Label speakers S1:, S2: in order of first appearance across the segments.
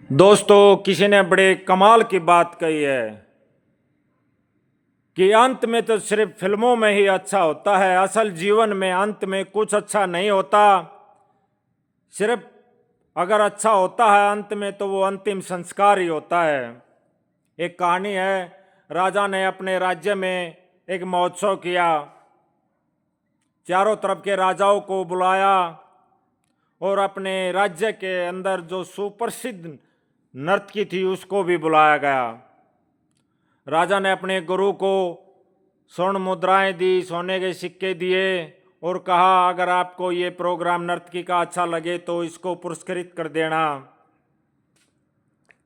S1: दोस्तों, किसी ने बड़े कमाल की बात कही है कि अंत में तो सिर्फ फिल्मों में ही अच्छा होता है। असल जीवन में अंत में कुछ अच्छा नहीं होता। सिर्फ अगर अच्छा होता है अंत में तो वो अंतिम संस्कार ही होता है। एक कहानी है, राजा ने अपने राज्य में एक महोत्सव किया। चारों तरफ के राजाओं को बुलाया और अपने राज्य के अंदर जो सुप्रसिद्ध नर्तकी थी उसको भी बुलाया गया। राजा ने अपने गुरु को स्वर्ण मुद्राएं दी, सोने के सिक्के दिए और कहा, अगर आपको ये प्रोग्राम नर्तकी का अच्छा लगे तो इसको पुरस्कृत कर देना।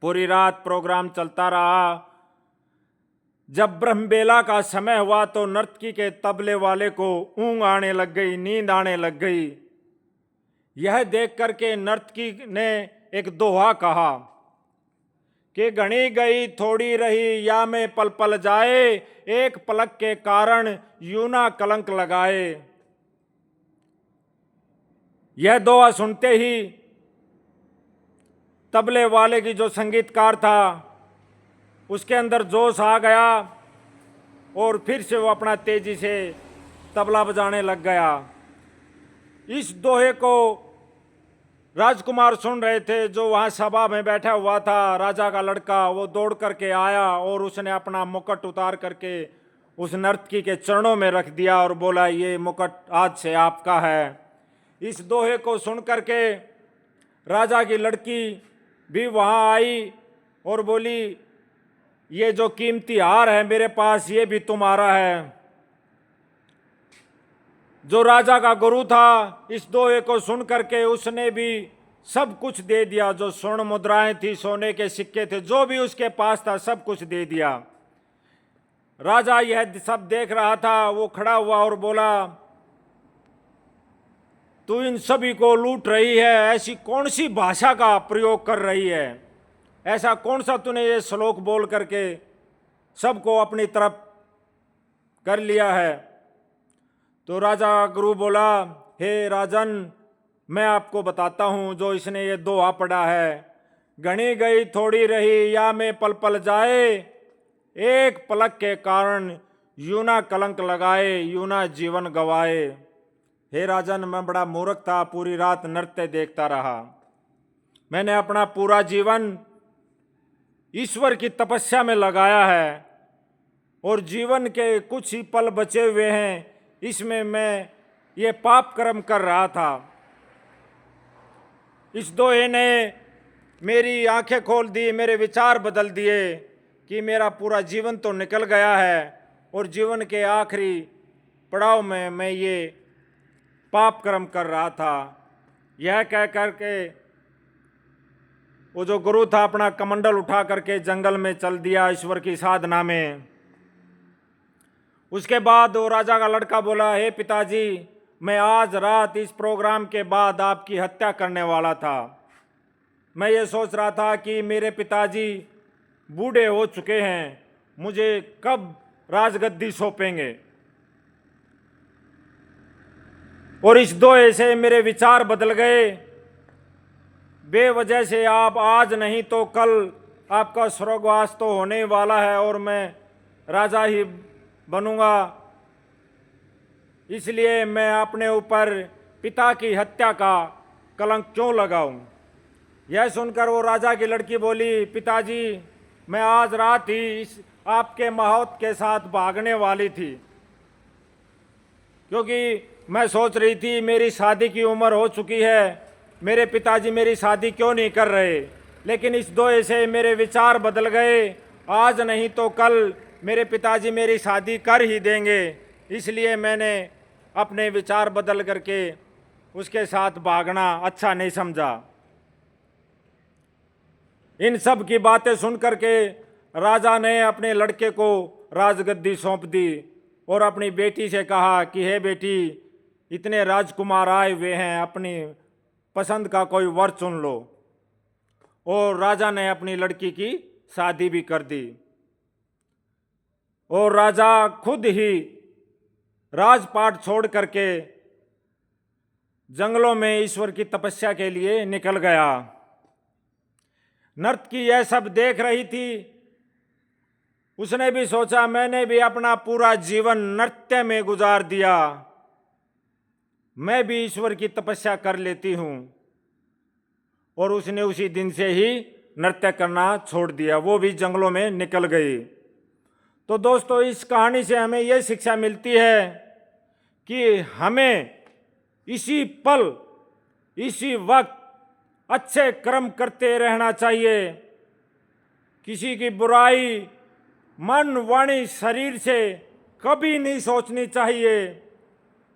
S1: पूरी रात प्रोग्राम चलता रहा। जब ब्रह्मबेला का समय हुआ तो नर्तकी के तबले वाले को ऊँग आने लग गई, नींद आने लग गई। यह देख करके नर्तकी ने एक दोहा कहा कि घनी गई थोड़ी रही या में पल पल जाए, एक पलक के कारण यूं ना कलंक लगाए। यह दोहा सुनते ही तबले वाले की जो संगीतकार था उसके अंदर जोश आ गया और फिर से वो अपना तेजी से तबला बजाने लग गया। इस दोहे को राजकुमार सुन रहे थे जो वहाँ सभा में बैठा हुआ था। राजा का लड़का वो दौड़ करके आया और उसने अपना मुकुट उतार करके उस नर्तकी के चरणों में रख दिया और बोला, ये मुकुट आज से आपका है। इस दोहे को सुन करके राजा की लड़की भी वहाँ आई और बोली, ये जो कीमती हार है मेरे पास ये भी तुम्हारा है। जो राजा का गुरु था इस दोहे को सुन करके उसने भी सब कुछ दे दिया। जो स्वर्ण मुद्राएं थी, सोने के सिक्के थे, जो भी उसके पास था सब कुछ दे दिया। राजा यह सब देख रहा था। वो खड़ा हुआ और बोला, तू इन सभी को लूट रही है, ऐसी कौन सी भाषा का प्रयोग कर रही है? ऐसा कौन सा तूने ये श्लोक बोल करके सबको अपनी तरफ कर लिया है? तो राजा गुरु बोला, हे राजन, मैं आपको बताता हूँ जो इसने ये दोहा पढ़ा है, घनी गई थोड़ी रही या में पल पल जाए, एक पलक के कारण यूं ना कलंक लगाए, यूं ना जीवन गवाए। हे राजन, मैं बड़ा मूर्ख था, पूरी रात नृत्य देखता रहा। मैंने अपना पूरा जीवन ईश्वर की तपस्या में लगाया है और जीवन के कुछ ही पल बचे हुए हैं, इसमें मैं ये पाप कर्म कर रहा था। इस दोहे ने मेरी आंखें खोल दी, मेरे विचार बदल दिए कि मेरा पूरा जीवन तो निकल गया है और जीवन के आखिरी पड़ाव में मैं ये पाप कर्म कर रहा था। यह कह करके वो जो गुरु था अपना कमंडल उठा करके जंगल में चल दिया ईश्वर की साधना में। उसके बाद वो राजा का लड़का बोला, हे पिताजी, मैं आज रात इस प्रोग्राम के बाद आपकी हत्या करने वाला था। मैं ये सोच रहा था कि मेरे पिताजी बूढ़े हो चुके हैं, मुझे कब राजगद्दी सौंपेंगे। और इस दोहे से मेरे विचार बदल गए। बेवजह से आप आज नहीं तो कल आपका स्वर्गवास तो होने वाला है और मैं राजा ही बनूंगा। इसलिए मैं अपने ऊपर पिता की हत्या का कलंक क्यों लगाऊं? यह सुनकर वो राजा की लड़की बोली, पिताजी, मैं आज रात ही इस आपके महौत के साथ भागने वाली थी, क्योंकि मैं सोच रही थी मेरी शादी की उम्र हो चुकी है, मेरे पिताजी मेरी शादी क्यों नहीं कर रहे। लेकिन इस दोहे से मेरे विचार बदल गए। आज नहीं तो कल मेरे पिताजी मेरी शादी कर ही देंगे। इसलिए मैंने अपने विचार बदल करके उसके साथ भागना अच्छा नहीं समझा। इन सब की बातें सुन करके राजा ने अपने लड़के को राजगद्दी सौंप दी और अपनी बेटी से कहा कि हे बेटी, इतने राजकुमार आए हुए हैं, अपनी पसंद का कोई वर चुन लो। और राजा ने अपनी लड़की की शादी भी कर दी और राजा खुद ही राजपाट छोड़ करके जंगलों में ईश्वर की तपस्या के लिए निकल गया। नर्तकी यह सब देख रही थी। उसने भी सोचा मैंने भी अपना पूरा जीवन नृत्य में गुजार दिया, मैं भी ईश्वर की तपस्या कर लेती हूं। और उसने उसी दिन से ही नृत्य करना छोड़ दिया, वो भी जंगलों में निकल गई। तो दोस्तों, इस कहानी से हमें यह शिक्षा मिलती है कि हमें इसी पल, इसी वक्त अच्छे कर्म करते रहना चाहिए। किसी की बुराई मन, वाणी, शरीर से कभी नहीं सोचनी चाहिए।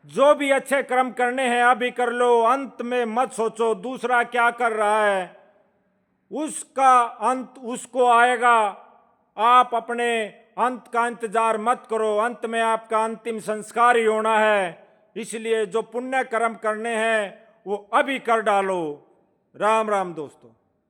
S1: जो भी अच्छे कर्म करने हैं अभी कर लो, अंत में मत सोचो दूसरा क्या कर रहा है, उसका अंत उसको आएगा। आप अपने अंत का इंतजार मत करो, अंत में आपका अंतिम संस्कार ही होना है। इसलिए जो पुण्य कर्म करने हैं वो अभी कर डालो। राम राम दोस्तों।